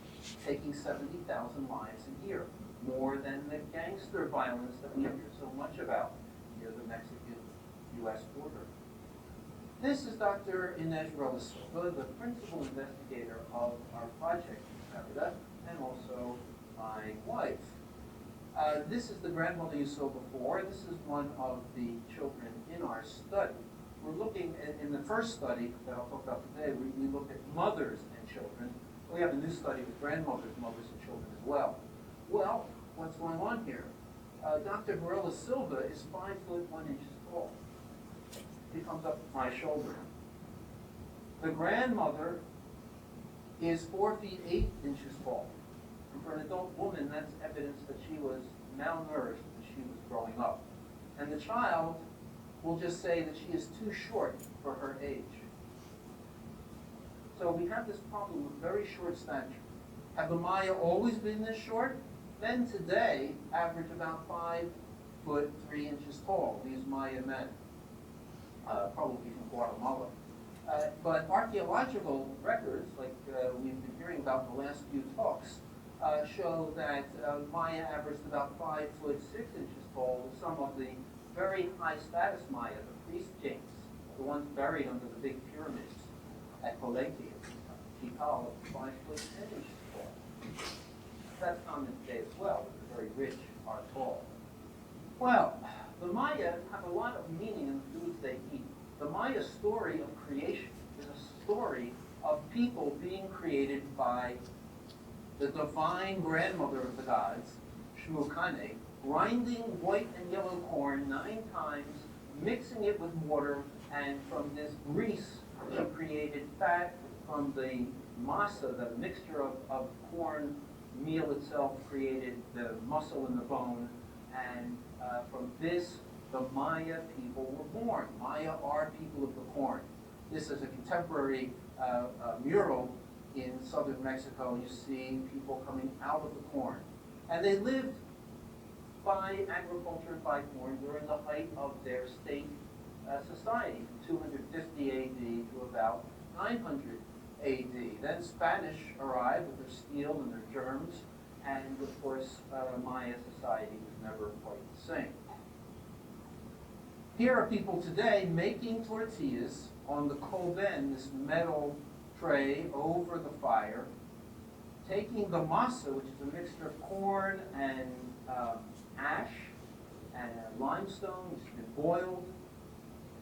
taking 70,000 lives a year, more than the gangster violence that we hear so much about near the Mexican-U.S. border. This is Dr. Inez Silva, the principal investigator of our project in Canada, and also my wife. This is the grandmother you saw before. This is one of the children in our study. We're looking at, in the first study that I'll talk about today, we looked at mothers and children. We have a new study with grandmothers, mothers, and children as well. Well, what's going on here? Dr. Silva is 5 foot 1 inches tall. He comes up to my shoulder. The grandmother is 4 feet 8 inches tall. And for an adult woman, that's evidence that she was malnourished as she was growing up. And the child will just say that she is too short for her age. So we have this problem with very short stature. Have the Maya always been this short? Men today average about 5 foot 3 inches tall, these Maya men, probably from Guatemala. But archaeological records, like we've been hearing about in the last few talks, show that Maya averaged about 5 foot 6 inches tall, with some of the very high status Maya, the priest kings, the ones buried under the big pyramids at Palenque, Tikal, 5 foot 10 inches tall. That's common today as well, but the very rich are tall. Well, the Maya have a lot of meaning in the foods they eat. The Maya story of creation is a story of people being created by the divine grandmother of the gods, Shmukane, grinding white and yellow corn 9 times, mixing it with water, and from this grease she created fat. From the masa, the mixture of corn meal itself, created the muscle in the bone, and from this the Maya people were born. Maya are people of the corn. This is a contemporary mural in southern Mexico. You see people coming out of the corn. And they lived by agriculture and by corn during the height of their state society, from 250 AD to about 900 AD. Then Spanish arrived with their steel and their germs, and of course Maya society was never quite the same. Here are people today making tortillas on the colben, this metal tray over the fire, taking the masa, which is a mixture of corn and ash and limestone, which has been boiled.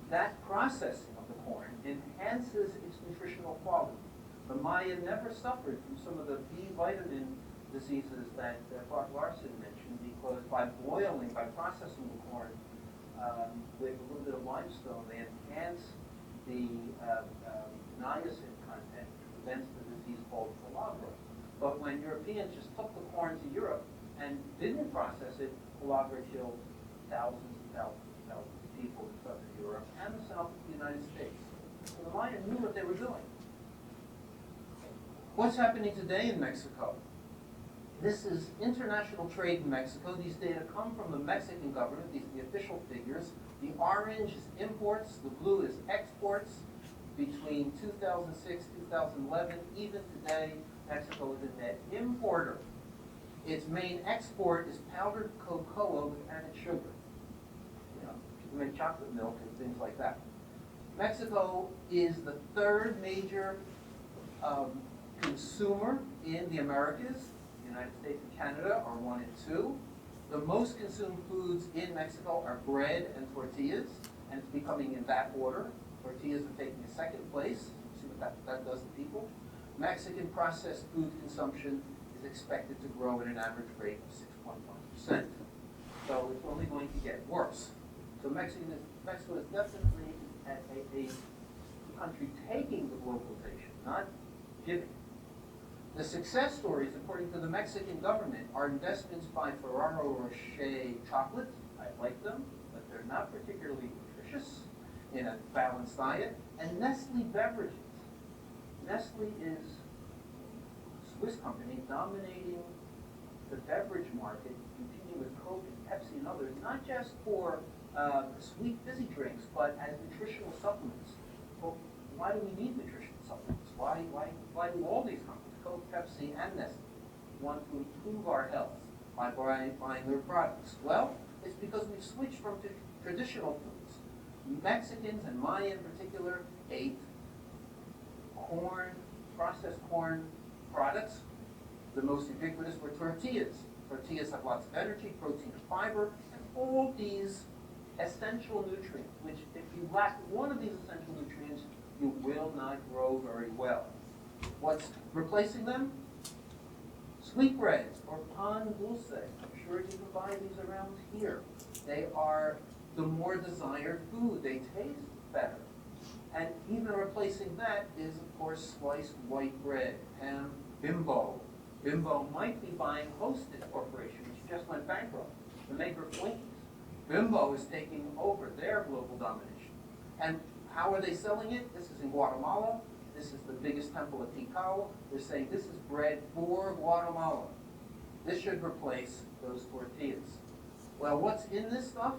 That processing of the corn enhances its nutritional quality. The Maya never suffered from some of the B vitamin diseases that Dr. Larson mentioned, because by boiling, by processing the corn with a little bit of limestone, they enhance the niacin content, which prevents the disease called pellagra. But when Europeans just took the corn to Europe and didn't process it, pellagra killed thousands and thousands and thousands of people in southern Europe and the south of the United States. So the Maya knew what they were doing. What's happening today in Mexico? This is international trade in Mexico. These data come from the Mexican government. These are the official figures. The orange is imports, the blue is exports. Between 2006, 2011, even today, Mexico is a net importer. Its main export is powdered cocoa with added sugar. You know, to make chocolate milk and things like that. Mexico is the third major consumer in the Americas. The United States and Canada are 1 and 2. The most consumed foods in Mexico are bread and tortillas, and it's becoming in that order. Tortillas are taking a second place. See what that does to people. Mexican processed food consumption is expected to grow at an average rate of 6.1%. So it's only going to get worse. So Mexico is definitely a country taking the globalization, not giving. The success stories, according to the Mexican government, are investments by Ferrero Rocher chocolate. I like them, but they're not particularly nutritious in a balanced diet. And Nestle beverages. Nestle is a Swiss company dominating the beverage market, competing with Coke and Pepsi and others, not just for sweet fizzy drinks, but as nutritional supplements. Well, why do we need nutritional supplements? Why do all these companies, Coke, Pepsi, and Nestle, want to improve our health by buying their products? Well, it's because we've switched from traditional foods. Mexicans, and Maya in particular, ate corn, processed corn products. The most ubiquitous were tortillas. Tortillas have lots of energy, protein, and fiber, and all these essential nutrients, which if you lack one of these essential nutrients, you will not grow very well. What's replacing them? Sweetbreads or pan dulce. I'm sure you can buy these around here. They are the more desired food. They taste better. And even replacing that is, of course, sliced white bread, ham, Bimbo. Bimbo might be buying Hostess Corporation, which just went bankrupt, the maker of Twinkies. Bimbo is taking over their global domination. And how are they selling it? This is in Guatemala. This is the biggest temple at Tikal. They're saying this is bread for Guatemala. This should replace those tortillas. Well, what's in this stuff?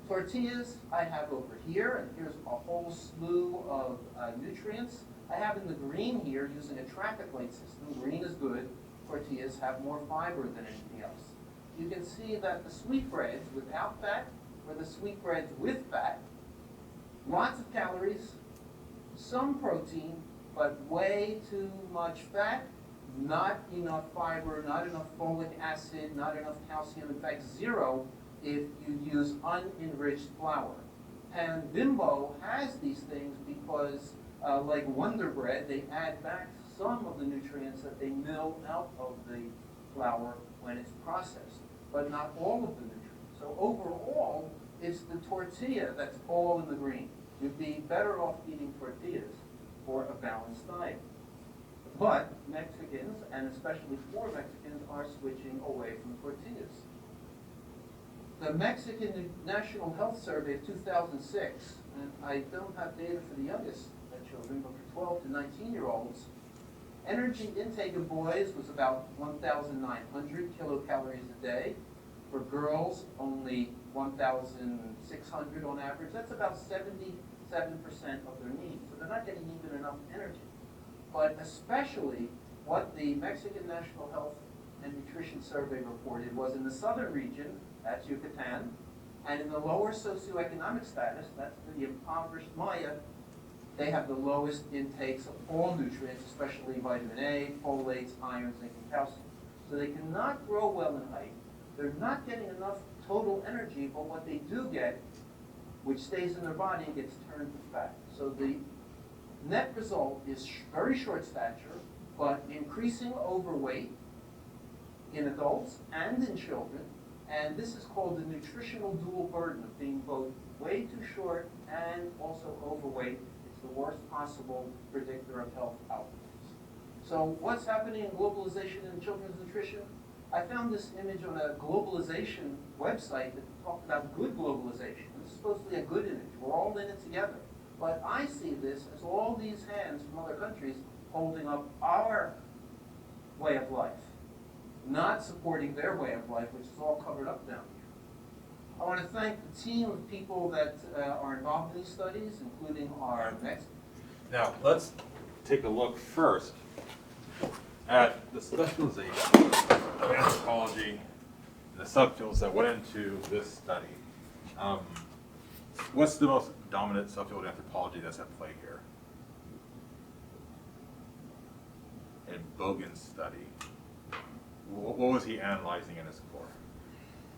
Tortillas I have over here, and here's a whole slew of nutrients. I have in the green here using a traffic light system. Green is good. Tortillas have more fiber than anything else. You can see that the sweetbreads without fat or the sweetbreads with fat, lots of calories, some protein, but way too much fat, not enough fiber, not enough folic acid, not enough calcium, in fact zero if you use unenriched flour. And Bimbo has these things because like Wonder Bread, they add back some of the nutrients that they mill out of the flour when it's processed, but not all of the nutrients. So overall, it's the tortilla that's all in the green. You'd be better off eating tortillas for a balanced diet. But Mexicans, and especially poor Mexicans, are switching away from tortillas. The Mexican National Health Survey of 2006, and I don't have data for the youngest children, but for 12 to 19-year-olds, energy intake in boys was about 1,900 kilocalories a day. For girls, only 1,600 on average. That's about 77% of their needs. So they're not getting even enough energy. But especially what the Mexican National Health and Nutrition Survey reported was in the southern region, that's Yucatan, and in the lower socioeconomic status, that's the impoverished Maya, they have the lowest intakes of all nutrients, especially vitamin A, folates, iron, zinc, and calcium. So they cannot grow well in height. They're not getting enough total energy, but what they do get, which stays in their body, gets turned to fat. So the net result is very short stature, but increasing overweight in adults and in children. And this is called the nutritional dual burden of being both way too short and also overweight. It's the worst possible predictor of health outcomes. So what's happening in globalization in children's nutrition? I found this image on a globalization website that talked about good globalization. This is supposed to be a good image. We're all in it together. But I see this as all these hands from other countries holding up our way of life, not supporting their way of life, which is all covered up down here. I want to thank the team of people that are involved in these studies, including our next. Now, let's take a look first at the specialization of anthropology and the subfields that went into this study. What's the most dominant subfield of anthropology that's at play here? In Bogan's study, what was he analyzing in his core?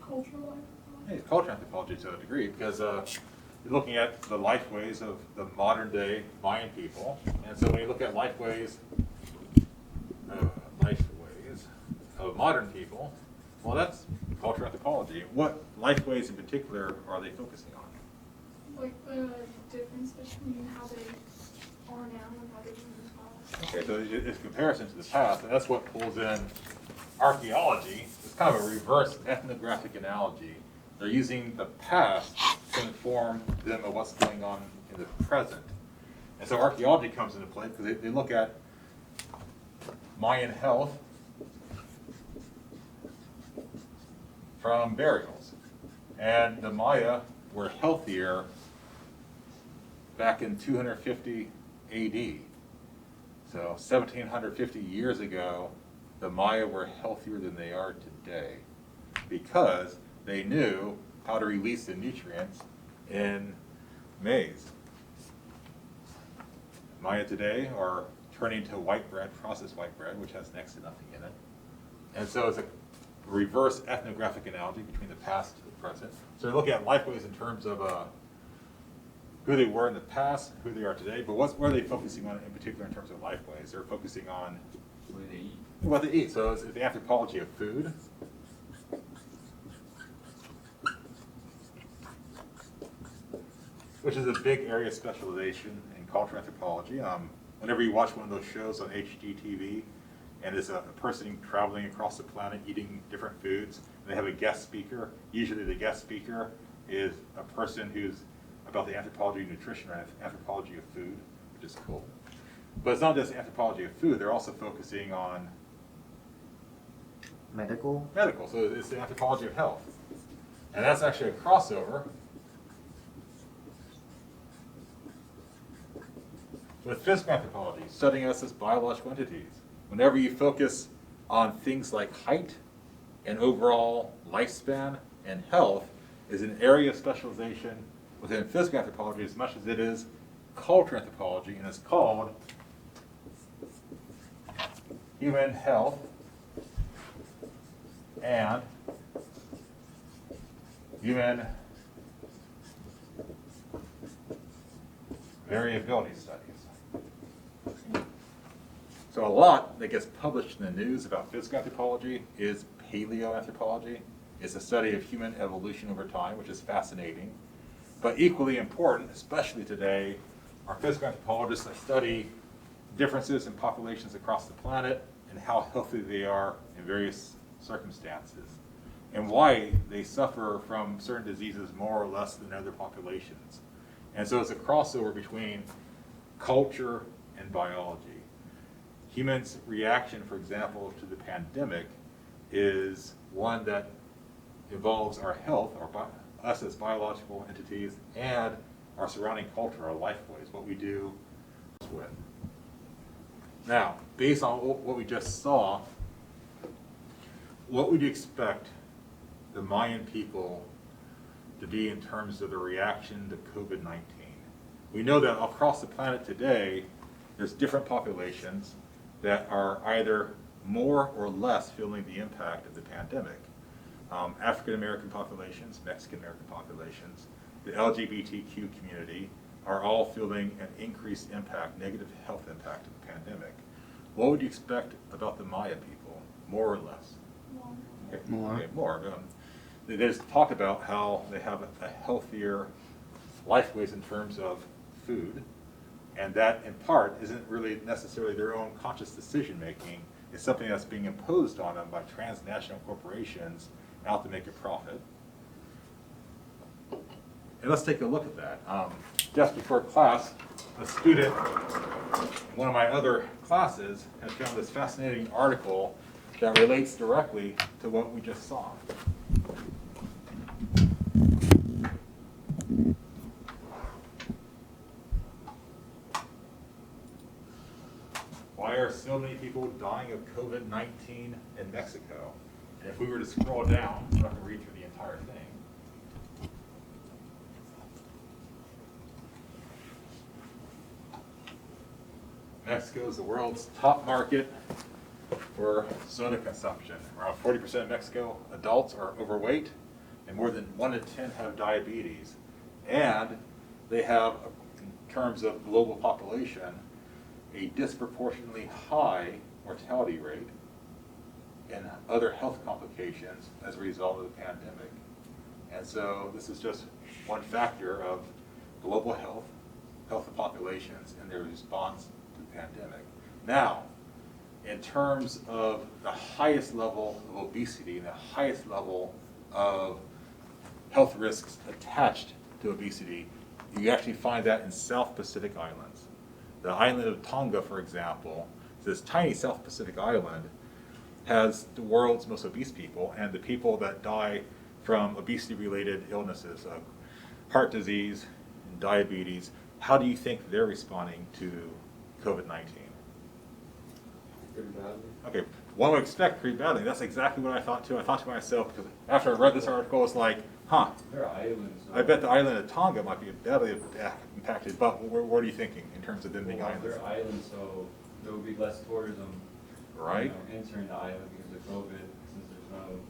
Cultural anthropology. Hey, cultural anthropology to a degree, because you're looking at the lifeways of the modern day Mayan people. And so when you look at lifeways of modern people, well, that's cultural anthropology. What lifeways in particular are they focusing on? Like the difference between how they are now and how they were in the past. Okay, so it's comparison to the past, and that's what pulls in archaeology. It's kind of a reverse ethnographic analogy. They're using the past to inform them of what's going on in the present. And so archaeology comes into play because they look at Mayan health from burials. And the Maya were healthier back in 250 AD. So 1750 years ago, the Maya were healthier than they are today because they knew how to release the nutrients in maize. Maya today are turning to white bread, processed white bread, which has next to nothing in it. And so it's a reverse ethnographic analogy between the past and the present. So they look at lifeways in terms of who they were in the past, who they are today, but what are they focusing on in particular in terms of lifeways? They're focusing on What do they eat? what they eat. So it's the anthropology of food. Which is a big area of specialization in cultural anthropology. Whenever you watch one of those shows on HGTV, and there's a person traveling across the planet eating different foods, and they have a guest speaker, usually the guest speaker is a person who's about the anthropology of nutrition or anthropology of food, which is cool. But it's not just anthropology of food, they're also focusing on Medical. medical, so it's the anthropology of health. And that's actually a crossover with physical anthropology, studying us as biological entities. Whenever you focus on things like height and overall lifespan and health is an area of specialization within physical anthropology as much as it is cultural anthropology, and it's called human health and human variability studies. So a lot that gets published in the news about physical anthropology is paleoanthropology. It's a study of human evolution over time, which is fascinating. But equally important, especially today, are physical anthropologists that study differences in populations across the planet and how healthy they are in various circumstances, and why they suffer from certain diseases more or less than other populations. And so it's a crossover between culture and biology. Humans' reaction, for example, to the pandemic is one that involves our health, us as biological entities, and our surrounding culture, our lifeways, what we do with. Now, based on what we just saw, what would you expect the Mayan people to be in terms of the reaction to COVID-19? We know that across the planet today, there's different populations that are either more or less feeling the impact of the pandemic. African American populations, Mexican American populations, the LGBTQ community are all feeling an increased impact, negative health impact of the pandemic. What would you expect about the Maya people, more or less? Okay, More. Okay, more. They just talk about how they have a healthier lifeways in terms of food, and that in part isn't really necessarily their own conscious decision making. It's something that's being imposed on them by transnational corporations out to make a profit. And let's take a look at that. Just before class, a student in one of my other classes has found this fascinating article that relates directly to what we just saw. Why are so many people dying of COVID-19 in Mexico? And if we were to scroll down, I'm not going to read through the entire thing. Mexico is the world's top market for soda consumption. Around 40% of Mexico adults are overweight, and more than 1 in 10 have diabetes. And they have, in terms of global population, a disproportionately high mortality rate and other health complications as a result of the pandemic. And so this is just one factor of global health of populations, and their response to the pandemic. Now, in terms of the highest level of obesity and the highest level of health risks attached to obesity, you actually find that in South Pacific islands. The island of Tonga, for example, this tiny South Pacific island, has the world's most obese people, and the people that die from obesity-related illnesses, heart disease, and diabetes. How do you think they're responding to COVID-19? Pretty badly. Okay, one would expect pretty badly. That's exactly what I thought too. I thought to myself, because after I read this article, it's like, huh, There are islands. I bet the island of Tonga might be badly impacted, but what are you thinking in terms of them being Well, islands? they're islands, so there will be less tourism. Right? You know, entering the island because of COVID, since there's no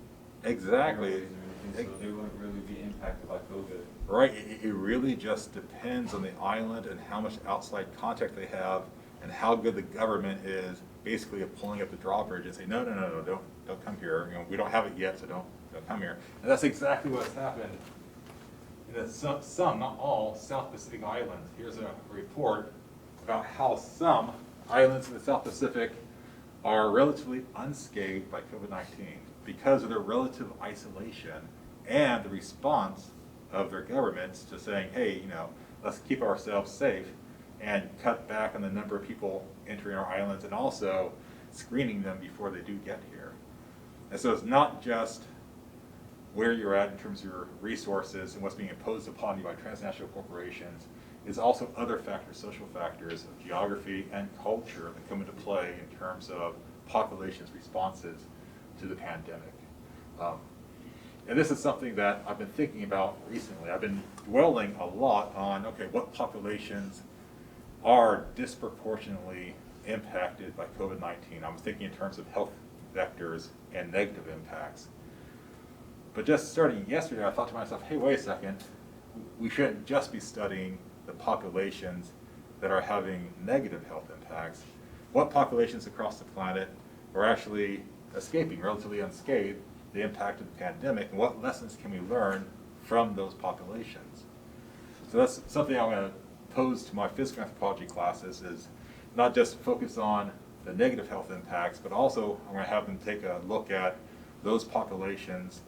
Exactly. airways or anything, so they wouldn't really be impacted by COVID. Right, it really just depends on the island and how much outside contact they have and how good the government is basically of pulling up the drawbridge and say, no, don't come here. You know, we don't have it yet, so don't come here. And that's exactly what's happened in some, not all, South Pacific islands. Here's a report about how some islands in the South Pacific are relatively unscathed by COVID-19 because of their relative isolation and the response of their governments to saying, hey, you know, let's keep ourselves safe and cut back on the number of people entering our islands and also screening them before they do get here. And so it's not just where you're at in terms of your resources and what's being imposed upon you by transnational corporations. It's also other factors, social factors of geography and culture that come into play in terms of populations' responses to the pandemic. And this is something that I've been thinking about recently. I've been dwelling a lot on, okay, what populations are disproportionately impacted by COVID-19. I was thinking in terms of health vectors and negative impacts. But just starting yesterday, I thought to myself, hey, wait a second, we shouldn't just be studying the populations that are having negative health impacts. What populations across the planet are actually escaping, relatively unscathed, the impact of the pandemic, and what lessons can we learn from those populations? So that's something I'm going to pose to my physical anthropology classes, is not just focus on the negative health impacts, but also I'm going to have them take a look at those populations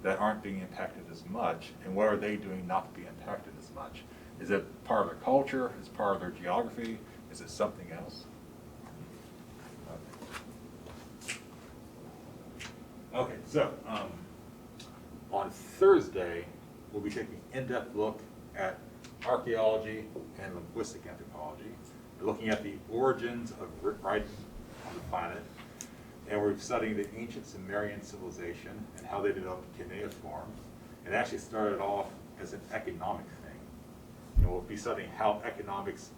that aren't being impacted as much, and what are they doing not to be impacted as much? Is it part of their culture? Is it part of their geography? Is it something else? Okay, so Thursday, we'll be taking an in-depth look at archaeology and linguistic anthropology. We're looking at the origins of writing on the planet, and we're studying the ancient Sumerian civilization and how they developed cuneiform. It actually started off as an economic thing. And we'll be studying how economics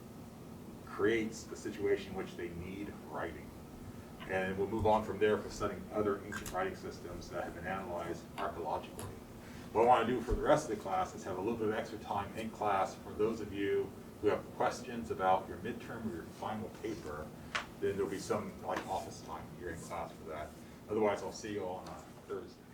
creates the situation in which they need writing. And we'll move on from there for studying other ancient writing systems that have been analyzed archaeologically. What I want to do for the rest of the class is have a little bit of extra time in class for those of you who have questions about your midterm or your final paper. Then there'll be some like office time here in class for that. Otherwise, I'll see you all on Thursday.